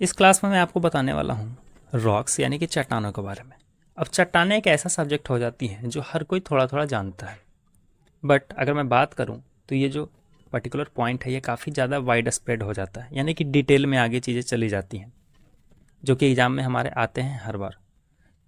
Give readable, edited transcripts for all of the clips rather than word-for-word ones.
इस क्लास में मैं आपको बताने वाला हूँ रॉक्स यानी कि चट्टानों के बारे में। अब चट्टानें एक ऐसा सब्जेक्ट हो जाती हैं जो हर कोई थोड़ा थोड़ा जानता है, बट अगर मैं बात करूँ तो ये जो पर्टिकुलर पॉइंट है ये काफ़ी ज़्यादा वाइड स्प्रेड हो जाता है, यानी कि डिटेल में आगे चीज़ें चली जाती हैं जो कि एग्ज़ाम में हमारे आते हैं हर बार।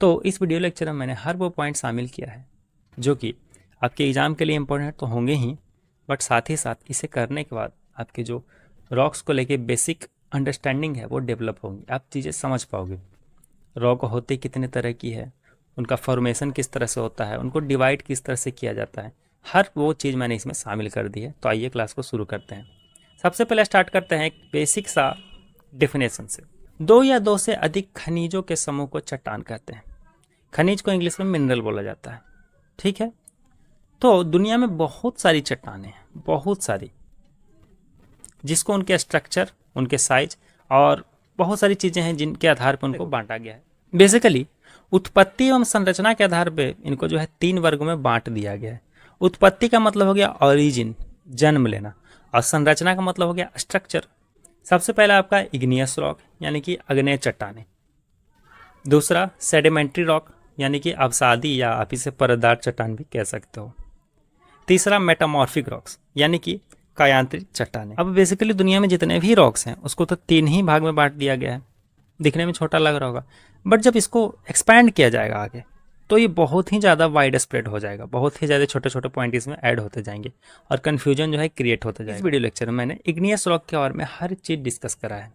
तो इस वीडियो लेक्चर में मैंने हर वो पॉइंट शामिल किया है जो कि आपके एग्ज़ाम के लिए इम्पोर्टेंट तो होंगे ही, बट साथ ही साथ इसे करने के बाद आपके जो रॉक्स को लेके बेसिक अंडरस्टैंडिंग है वो डेवलप होगी, आप चीज़ें समझ पाओगे। रॉक होते कितने तरह की है, उनका फॉर्मेशन किस तरह से होता है, उनको डिवाइड किस तरह से किया जाता है, हर वो चीज़ मैंने इसमें शामिल कर दी है। तो आइए क्लास को शुरू करते हैं। सबसे पहले स्टार्ट करते हैं एक बेसिक सा डेफिनेशन से। दो या दो से अधिक खनिजों के समूह को चट्टान कहते हैं। खनिज को इंग्लिश में मिनरल बोला जाता है, ठीक है। तो दुनिया में बहुत सारी चट्टानें हैं, बहुत सारी, जिसको उनके स्ट्रक्चर, उनके साइज और बहुत सारी चीज़ें हैं जिनके आधार पर उनको बांटा गया है। बेसिकली उत्पत्ति एवं संरचना के आधार पे इनको जो है 3 वर्गों में बांट दिया गया है। उत्पत्ति का मतलब हो गया ऑरिजिन, जन्म लेना, और संरचना का मतलब हो गया स्ट्रक्चर। सबसे पहला आपका इग्नियस रॉक यानी कि आग्नेय चट्टानें, दूसरा सेडिमेंट्री रॉक यानी कि अवसादी या आप इसे परतदार चट्टान भी कह सकते हो, तीसरा मेटामॉर्फिक रॉक्स यानी कि कायांतरित चट्टानें। अब बेसिकली दुनिया में जितने भी रॉक्स हैं उसको तो 3 ही भाग में बांट दिया गया है। दिखने में छोटा लग रहा होगा, बट जब इसको एक्सपैंड किया जाएगा आगे तो ये बहुत ही ज़्यादा वाइड स्प्रेड हो जाएगा, बहुत ही ज़्यादा छोटे छोटे पॉइंट इसमें ऐड होते जाएंगे और कन्फ्यूजन जो है क्रिएट होते जाएगा। इस वीडियो लेक्चर में मैंने इग्नियस रॉक के बारे में हर चीज़ डिस्कस करा है,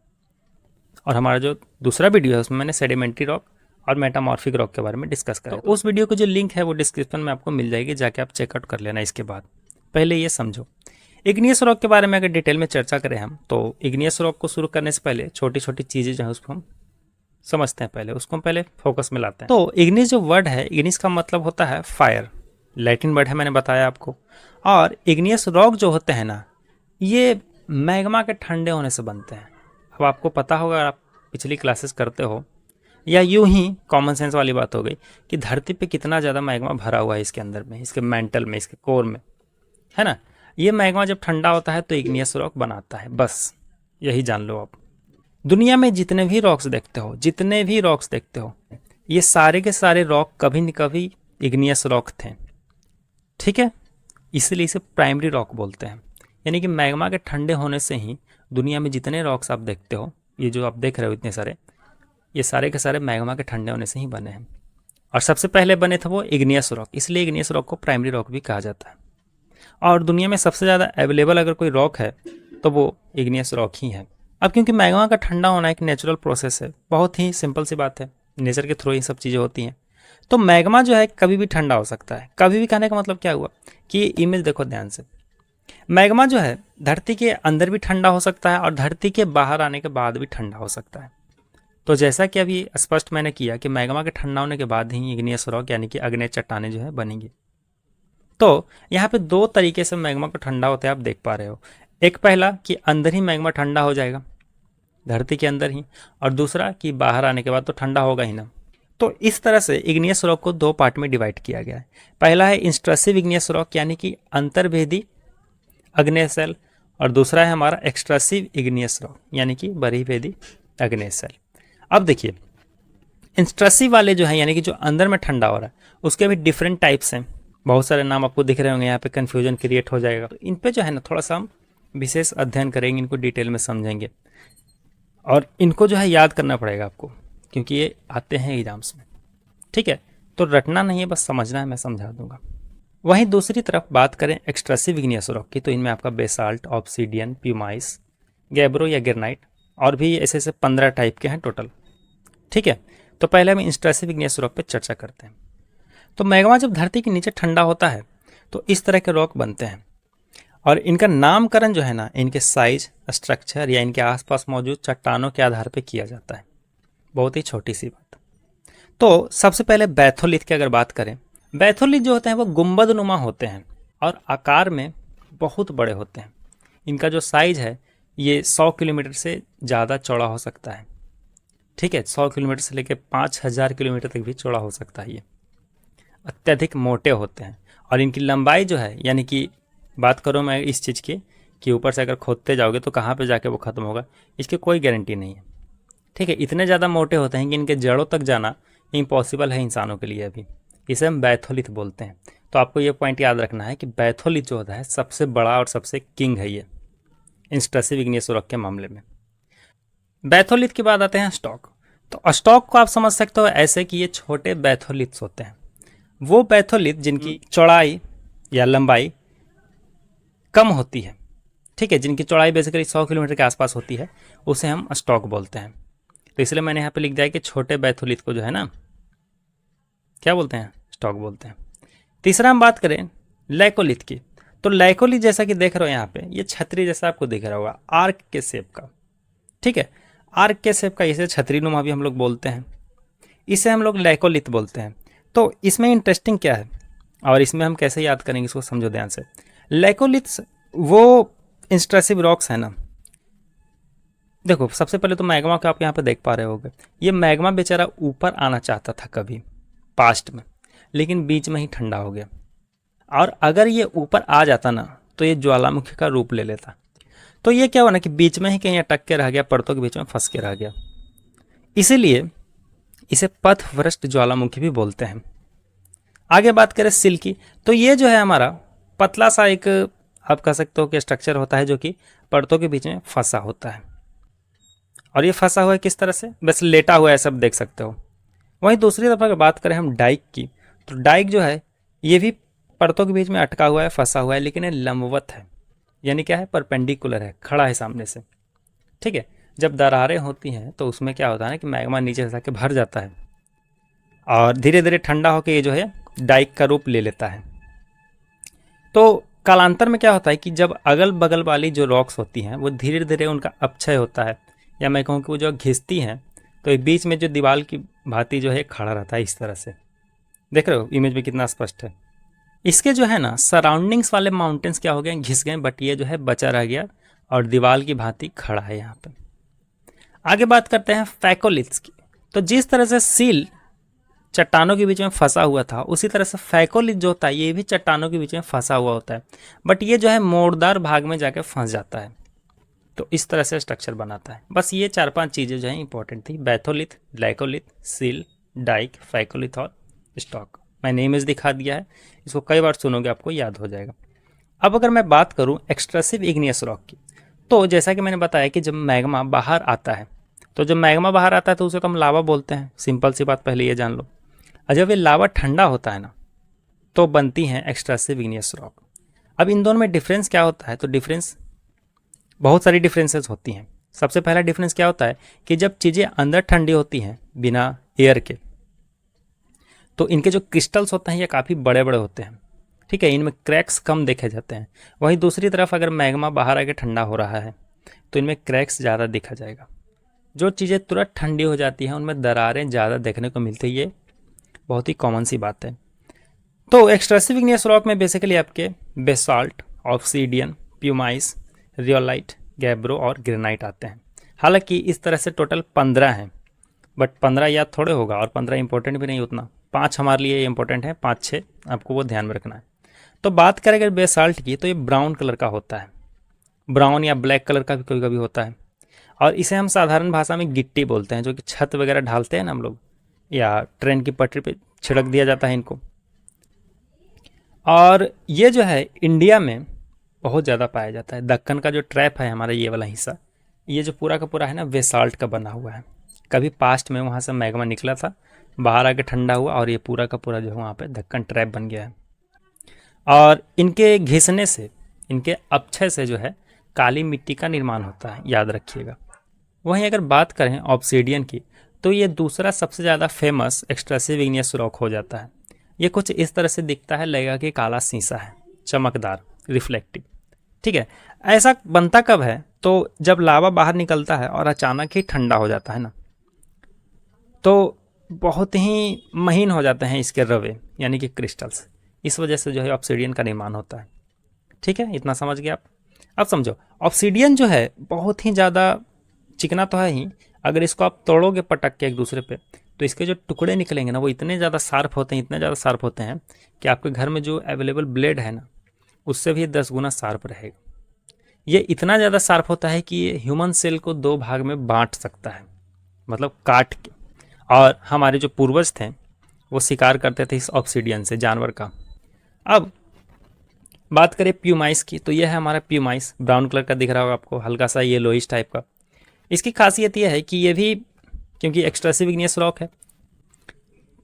और हमारा जो दूसरा वीडियो है उसमें मैंने सेडिमेंट्री रॉक और मेटामॉर्फिक रॉक के बारे में डिस्कस करा। तो उस वीडियो की जो लिंक है वो डिस्क्रिप्शन में आपको मिल जाएगी, जाके आप चेकआउट कर लेना। इसके बाद पहले ये समझो इग्नियस रॉक के बारे में अगर डिटेल में चर्चा करें हम, तो इग्नियस रॉक को शुरू करने से पहले छोटी छोटी चीज़ें जो है उसको हम समझते हैं, पहले उसको हम पहले फोकस में लाते हैं। तो इग्निस जो वर्ड है, इग्निस का मतलब होता है फायर, लैटिन वर्ड है, मैंने बताया आपको। और इग्नियस रॉक जो होते हैं ना, ये मैग्मा के ठंडे होने से बनते हैं। अब आपको पता होगा, आप पिछली क्लासेस करते हो, या यूं ही कॉमन सेंस वाली बात हो गई कि धरती पे कितना ज़्यादा मैग्मा भरा हुआ है इसके अंदर में, इसके मेंटल में, इसके कोर में, है ना। ये मैग्मा जब ठंडा होता है तो इग्नियस रॉक बनाता है, बस यही जान लो आप। दुनिया में जितने भी रॉक्स देखते हो, जितने भी रॉक्स देखते हो, ये सारे के सारे रॉक कभी न कभी इग्नियस रॉक थे, ठीक है। इसलिए इसे प्राइमरी रॉक बोलते हैं, यानी कि मैग्मा के ठंडे होने से ही दुनिया में जितने रॉक्स आप देखते हो, ये जो आप देख रहे हो इतने सारे, ये सारे के सारे मैग्मा के ठंडे होने से ही बने हैं। और सबसे पहले बने थे वो इग्नियस रॉक, इसलिए इग्नियस रॉक को प्राइमरी रॉक भी कहा जाता है। और दुनिया में सबसे ज़्यादा अवेलेबल अगर कोई रॉक है तो वो इग्नियस रॉक ही है। अब क्योंकि मैग्मा का ठंडा होना एक नेचुरल प्रोसेस है, बहुत ही सिंपल सी बात है, नेचर के थ्रू ये सब चीज़ें होती हैं, तो मैग्मा जो है कभी भी ठंडा हो सकता है। कभी भी कहने का मतलब क्या हुआ कि इमेज देखो ध्यान से, मैग्मा जो है धरती के अंदर भी ठंडा हो सकता है और धरती के बाहर आने के बाद भी ठंडा हो सकता है। तो जैसा कि अभी स्पष्ट मैंने किया कि मैग्मा के ठंडा होने के बाद ही इग्नियस रॉक यानी कि आग्नेय चट्टानें जो है बनेंगी। तो यहाँ पे 2 तरीके से मैग्मा को ठंडा होते हैं, आप देख पा रहे हो। एक पहला कि अंदर ही मैग्मा ठंडा हो जाएगा, धरती के अंदर ही, और दूसरा कि बाहर आने के बाद तो ठंडा होगा ही ना। तो इस तरह से इग्नियस रॉक को 2 पार्ट में डिवाइड किया गया है। पहला है इंट्रूसिव इग्नियस रॉक यानी कि अंतर्भेदी आग्नेय सेल, और दूसरा है हमारा एक्सट्रूसिव इग्नियस रॉक यानी कि बहिर्भेदी आग्नेय सेल। अब देखिए, इंट्रूसिव वाले जो है यानी कि जो अंदर में ठंडा हो रहा है, उसके भी डिफरेंट टाइप्स हैं, बहुत सारे नाम आपको दिख रहे होंगे, यहाँ पे कन्फ्यूजन क्रिएट हो जाएगा। तो इन पे जो है ना थोड़ा सा हम विशेष अध्ययन करेंगे, इनको डिटेल में समझेंगे, और इनको जो है याद करना पड़ेगा आपको, क्योंकि ये आते हैं एग्जाम्स में, ठीक है। तो रटना नहीं है, बस समझना है, मैं समझा दूंगा। वहीं दूसरी तरफ बात करें एक्सट्रूसिव इग्नियस रॉक की, तो इनमें आपका बेसाल्ट, ऑब्सीडियन, प्यूमाइस, गैब्रो या गिरनाइट, और भी ऐसे ऐसे 15 टाइप के हैं टोटल, ठीक है। तो पहले हम इंट्रूसिव इग्नियस रॉक पे चर्चा करते हैं। तो मैग्मा जब धरती के नीचे ठंडा होता है तो इस तरह के रॉक बनते हैं, और इनका नामकरण जो है ना इनके साइज, स्ट्रक्चर या इनके आसपास मौजूद चट्टानों के आधार पर किया जाता है। बहुत ही छोटी सी बात। तो सबसे पहले बैथोलिथ की अगर बात करें, बैथोलिथ जो होते हैं वो गुंबद नुमा होते हैं और आकार में बहुत बड़े होते हैं। इनका जो साइज है ये 100 किलोमीटर से ज़्यादा चौड़ा हो सकता है, ठीक है। 100 किलोमीटर से लेकर 5000 किलोमीटर तक भी चौड़ा हो सकता है। ये अत्यधिक मोटे होते हैं, और इनकी लंबाई जो है, यानी कि बात करूँ मैं इस चीज़ की कि ऊपर से अगर खोदते जाओगे तो कहाँ पे जाके वो ख़त्म होगा, इसकी कोई गारंटी नहीं है, ठीक है, इतने ज़्यादा मोटे होते हैं कि इनके जड़ों तक जाना इम्पॉसिबल है इंसानों के लिए अभी। इसे हम बैथोलिथ बोलते हैं। तो आपको ये पॉइंट याद रखना है कि बैथोलिथ जो होता है सबसे बड़ा और सबसे किंग है ये इंस्ट्रसिव इग्नियस रॉक के मामले में। बैथोलिथ के बाद आते हैं स्टॉक। तो स्टॉक को आप समझ सकते हो ऐसे कि ये छोटे बैथोलिथ्स होते हैं। वो बैथोलिथ जिनकी चौड़ाई या लंबाई कम होती है, ठीक है, जिनकी चौड़ाई बेसिकली 100 किलोमीटर के आसपास होती है, उसे हम स्टॉक बोलते हैं। तो इसलिए मैंने यहाँ पे लिख दिया है कि छोटे बैथोलिथ को जो है ना क्या बोलते हैं, स्टॉक बोलते हैं। तीसरा हम बात करें लैकोलिथ की। तो लैकोलिथ जैसा कि देख रहे हो यहाँ पे, ये छतरी जैसा आपको दिख रहा होगा, आर्क के शेप का, ठीक है, आर्क के शेप का, इसे छतरी नुमा भी हम लोग बोलते हैं, इसे हम लोग लैकोलिथ बोलते हैं। तो इसमें इंटरेस्टिंग क्या है और इसमें हम कैसे याद करेंगे इसको समझो ध्यान से। लैकोलिथ्स वो इंस्ट्रसिव रॉक्स है ना, देखो सबसे पहले तो मैग्मा को आप यहाँ पे देख पा रहे होगे, ये मैग्मा बेचारा ऊपर आना चाहता था कभी पास्ट में, लेकिन बीच में ही ठंडा हो गया। और अगर ये ऊपर आ जाता ना तो ये ज्वालामुखी का रूप ले लेता। तो ये क्या हुआ ना कि बीच में ही कहीं अटक के रह गया, परतों के बीच में फंस के रह गया, इसीलिए इसे पथभ्रष्ट ज्वालामुखी भी बोलते हैं। आगे बात करें सिल की, तो ये जो है हमारा पतला सा एक आप कह सकते हो कि स्ट्रक्चर होता है जो कि परतों के बीच में फंसा होता है। और ये फंसा हुआ है किस तरह से, बस लेटा हुआ है, सब देख सकते हो। वहीं दूसरी तरफ अगर बात करें हम डाइक की, तो डाइक जो है ये भी परतों के बीच में अटका हुआ है, फंसा हुआ है, लेकिन ये लंबवत है, यानी क्या है, परपेंडिकुलर है, खड़ा है सामने से, ठीक है। जब दरारें होती हैं तो उसमें क्या होता है ना कि मैग्मा नीचे से आके भर जाता है और धीरे धीरे ठंडा होकर ये जो है डाइक का रूप ले लेता है। तो कालांतर में क्या होता है कि जब अगल बगल वाली जो रॉक्स होती हैं वो धीरे धीरे उनका अपक्षय होता है, या मैं कहूँ कि वो जो घिसती हैं, तो बीच में जो दीवार की भांति जो है खड़ा रहता है इस तरह से, देख रहे हो इमेज में कितना स्पष्ट है। इसके जो है ना सराउंडिंग्स वाले माउंटेन्स क्या हो गए, घिस गए, बट ये जो है बचा रह गया और दीवार की भांति खड़ा है यहाँ पे। आगे बात करते हैं फैकोलिथ्स की। तो जिस तरह से सील चट्टानों के बीच में फंसा हुआ था, उसी तरह से फैकोलिथ जो होता है ये भी चट्टानों के बीच में फंसा हुआ होता है, बट ये जो है मोड़दार भाग में जाकर फंस जाता है। तो इस तरह से स्ट्रक्चर बनाता है। बस ये 4-5 चीज़ें जो है इंपॉर्टेंट थी, बैथोलिथ, ग्लाइकोलिथ, सील, डाइक, फैकोलिथ और स्टॉक। मैंने इमेज दिखा दिया है, इसको कई बार सुनोगे आपको याद हो जाएगा। अब अगर मैं बात करूं एक्सट्रसिव इग्नियस रॉक की, तो जैसा कि मैंने बताया कि जब मैग्मा बाहर आता है, तो जब मैग्मा बाहर आता है तो उसे तो हम लावा बोलते हैं, सिंपल सी बात पहले ये जान लो। और जब ये लावा ठंडा होता है ना तो बनती हैं एक्सट्रसिव इग्नियस रॉक। अब इन दोनों में डिफरेंस क्या होता है, तो डिफरेंस बहुत सारी डिफरेंसेस होती हैं। सबसे पहला डिफरेंस क्या होता है कि जब चीज़ें अंदर ठंडी होती हैं बिना एयर के, तो इनके जो क्रिस्टल्स होते हैं ये काफ़ी बड़े बड़े होते हैं, ठीक है, इनमें क्रैक्स कम देखे जाते हैं। वहीं दूसरी तरफ अगर मैग्मा बाहर आके ठंडा हो रहा है तो इनमें क्रैक्स ज़्यादा दिखा जाएगा। जो चीज़ें तुरंत ठंडी हो जाती हैं उनमें दरारें ज़्यादा देखने को मिलती है, ये बहुत ही कॉमन सी बात है। तो एक्सट्रसिव इग्नियस रॉक में बेसिकली आपके बेसाल्ट, ऑब्सीडियन, प्यूमाइस, रियोलाइट, गैब्रो और ग्रेनाइट आते हैं। हालांकि इस तरह से टोटल 15 हैं, बट 15 याद थोड़े होगा और 15 इंपॉर्टेंट भी नहीं उतना, 5 हमारे लिए इंपॉर्टेंट है, 5-6 आपको वो ध्यान में रखना है। तो बात करें अगर बेसाल्ट की, तो ये ब्राउन कलर का होता है, ब्राउन या ब्लैक कलर का भी कभी कभी होता है, और इसे हम साधारण भाषा में गिट्टी बोलते हैं, जो कि छत वगैरह ढालते हैं ना हम लोग, या ट्रेन की पटरी पे छिड़क दिया जाता है इनको। और ये जो है इंडिया में बहुत ज़्यादा पाया जाता है। दक्कन का जो ट्रैप है हमारा ये वाला हिस्सा, ये जो पूरा का पूरा है ना बेसाल्ट का बना हुआ है। कभी पास्ट में वहाँ से मैग्मा निकला था, बाहर आके ठंडा हुआ और ये पूरा का पूरा जो है वहाँ पे दक्कन ट्रैप बन गया है। और इनके घिसने से, इनके अपक्षय से जो है काली मिट्टी का निर्माण होता है, याद रखिएगा। वहीं अगर बात करें ऑब्सीडियन की, तो ये दूसरा सबसे ज़्यादा फेमस एक्सट्रसिव इग्नियस रॉक हो जाता है। ये कुछ इस तरह से दिखता है, लगेगा कि काला शीशा है, चमकदार, रिफ्लेक्टिव, ठीक है। ऐसा बनता कब है, तो जब लावा बाहर निकलता है और अचानक ही ठंडा हो जाता है ना, तो बहुत ही महीन हो जाते हैं इसके रवे यानी कि क्रिस्टल्स। इस वजह से जो है ऑब्सीडियन का निर्माण होता है, ठीक है, इतना समझ गए आप। अब समझो ऑब्सीडियन जो है बहुत ही ज़्यादा चिकना तो है ही, अगर इसको आप तोड़ोगे पटक के एक दूसरे पे, तो इसके जो टुकड़े निकलेंगे ना वो इतने ज़्यादा शार्प होते हैं, इतने ज़्यादा शार्प होते हैं कि आपके घर में जो अवेलेबल ब्लेड है ना उससे भी 10 गुना शार्प रहेगा। ये इतना ज़्यादा शार्प होता है कि ये ह्यूमन सेल को 2 भाग में बांट सकता है, मतलब काट के। और हमारे जो पूर्वज थे वो शिकार करते थे इस ऑब्सीडियन से जानवर का। अब बात करें प्यूमाइस की, तो यह है हमारा प्यूमाइस, ब्राउन कलर का दिख रहा होगा आपको, हल्का सा येलोइश टाइप का। इसकी खासियत यह है कि ये भी क्योंकि एक्सट्रेसिव इग्नियस रॉक है,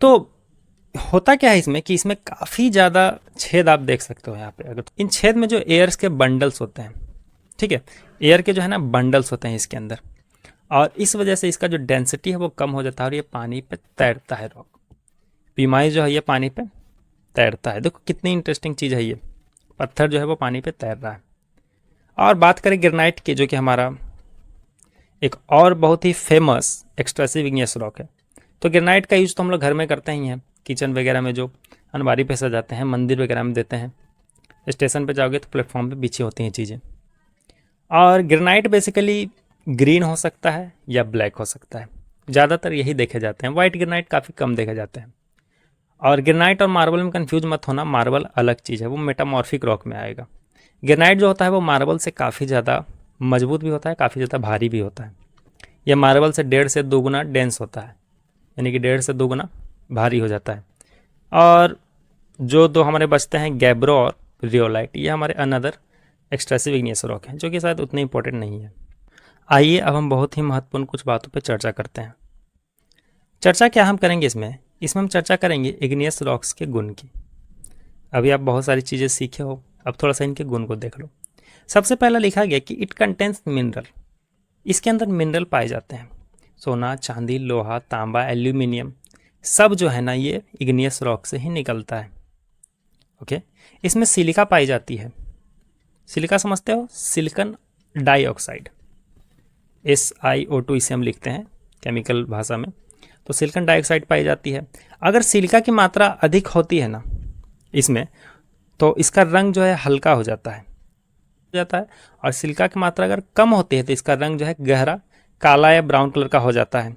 तो होता क्या है इसमें कि इसमें काफ़ी ज़्यादा छेद आप देख सकते हो यहाँ पे। अगर इन छेद में जो एयर्स के बंडल्स होते हैं, ठीक है, एयर के जो है ना बंडल्स होते हैं इसके अंदर, और इस वजह से इसका जो डेंसिटी है वो कम हो जाता है और ये पानी पे तैरता है रॉक। पीमाइस जो है ये पानी पे तैरता है। देखो कितनी इंटरेस्टिंग चीज़ है, ये पत्थर जो है वो पानी पे तैर रहा है। और बात करें ग्रेनाइट की, जो कि हमारा एक और बहुत ही फेमस एक्सट्रेसिव इग्नियस रॉक है, तो ग्रेनाइट का यूज़ तो हम लोग घर में करते ही हैं, किचन वगैरह में जो अलमारी पे सजाते हैं, मंदिर वगैरह में देते हैं, स्टेशन पे जाओगे तो प्लेटफॉर्म पे बिछी होती हैं चीज़ें। और ग्रेनाइट बेसिकली ग्रीन हो सकता है या ब्लैक हो सकता है, ज़्यादातर यही देखे जाते हैं। वाइट ग्रेनाइट काफ़ी कम देखे जाते हैं। और ग्रेनाइट और मार्बल में कंफ्यूज मत होना, मार्बल अलग चीज़ है, वो मेटामॉर्फिक रॉक में आएगा। ग्रेनाइट जो होता है वो मार्बल से काफ़ी ज़्यादा मजबूत भी होता है, काफ़ी ज़्यादा भारी भी होता है। यह मार्बल से 1.5 से 2 गुना डेंस होता है, यानी कि 1.5 से 2 गुना भारी हो जाता है। और जो दो हमारे बचते हैं गैब्रो और रियोलाइट, ये हमारे अनदर एक्सट्रेसिव इग्नियस रॉक हैं, जो कि शायद उतने इंपॉर्टेंट नहीं है। आइए अब हम बहुत ही महत्वपूर्ण कुछ बातों पर चर्चा करते हैं। चर्चा क्या हम करेंगे इसमें हम चर्चा करेंगे इग्नियस रॉक्स के गुण की। अभी आप बहुत सारी चीज़ें सीखे हो, अब थोड़ा सा इनके गुण को देख लो। सबसे पहला लिखा गया कि इट कंटेन्स मिनरल, इसके अंदर मिनरल पाए जाते हैं। सोना, चांदी, लोहा, तांबा, एल्यूमिनियम, सब जो है ना ये इग्नियस रॉक से ही निकलता है। ओके, इसमें सिलिका पाई जाती है। सिलिका समझते हो, सिलिकॉन डाइऑक्साइड, SiO2 इसे हम लिखते हैं केमिकल भाषा में। तो सिलिकॉन डाइऑक्साइड पाई जाती है। अगर सिलिका की मात्रा अधिक होती है ना इसमें, तो इसका रंग जो है हल्का हो जाता है और सिलिका की मात्रा अगर कम होती है तो इसका रंग जो है गहरा काला या ब्राउन कलर का हो जाता है।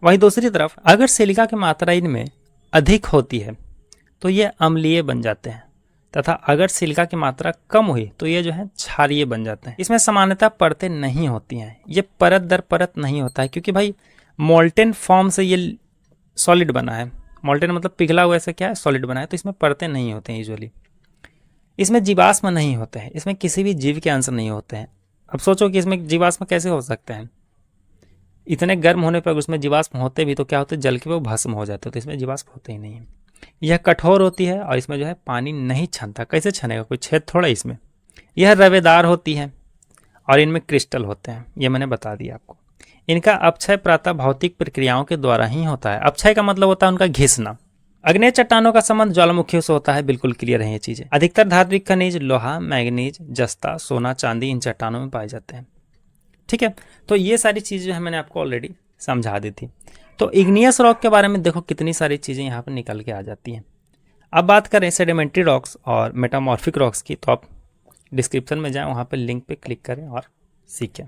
वहीं दूसरी तरफ अगर सिलिका की मात्रा इनमें अधिक होती है तो ये अम्लीय बन जाते हैं, तथा अगर सिलिका की मात्रा कम हुई तो ये जो है क्षारीय बन जाते हैं। इसमें सामान्यतः परतें नहीं होती हैं, ये परत दर परत नहीं होता है, क्योंकि भाई मोल्टेन फॉर्म से ये सॉलिड बना है। मोल्टेन मतलब पिघला हुआ ऐसे क्या है, सॉलिड बना है, तो इसमें परतें नहीं होते हैं यूजुअली। इसमें जीवाश्म नहीं होते हैं, इसमें किसी भी जीव के अंश नहीं होते हैं। अब सोचो कि इसमें जीवाश्म कैसे हो सकते हैं, इतने गर्म होने पर उसमें जीवाश्म होते भी तो क्या होते, जल के वो भस्म हो जाते, तो इसमें जीवाश्म होते ही नहीं है। यह कठोर होती है और इसमें जो है पानी नहीं छनता। कैसे छनेगा, कोई छेद थोड़ा इसमें। यह रवेदार होती है और इनमें क्रिस्टल होते हैं, ये मैंने बता दिया आपको। इनका अपक्षय प्रातः भौतिक प्रक्रियाओं के द्वारा ही होता है। अपक्षय का मतलब होता है उनका घिसना। अग्नेय चट्टानों का संबंध ज्वालामुखियों से होता है, बिल्कुल क्लियर है ये चीजें। अधिकतर धात्विक खनिज लोहा, मैग्नीज, जस्ता, सोना, चांदी इन चट्टानों में पाए जाते हैं। ठीक है, तो ये सारी चीजें है मैंने आपको ऑलरेडी समझा दी थी। तो इग्नियस रॉक के बारे में देखो कितनी सारी चीजें यहाँ पर निकल के आ जाती हैं। अब बात करें सेडिमेंट्री रॉक्स और मेटामॉर्फिक रॉक्स की, तो आप डिस्क्रिप्शन में जाएं, वहाँ पर लिंक पे क्लिक करें और सीखें।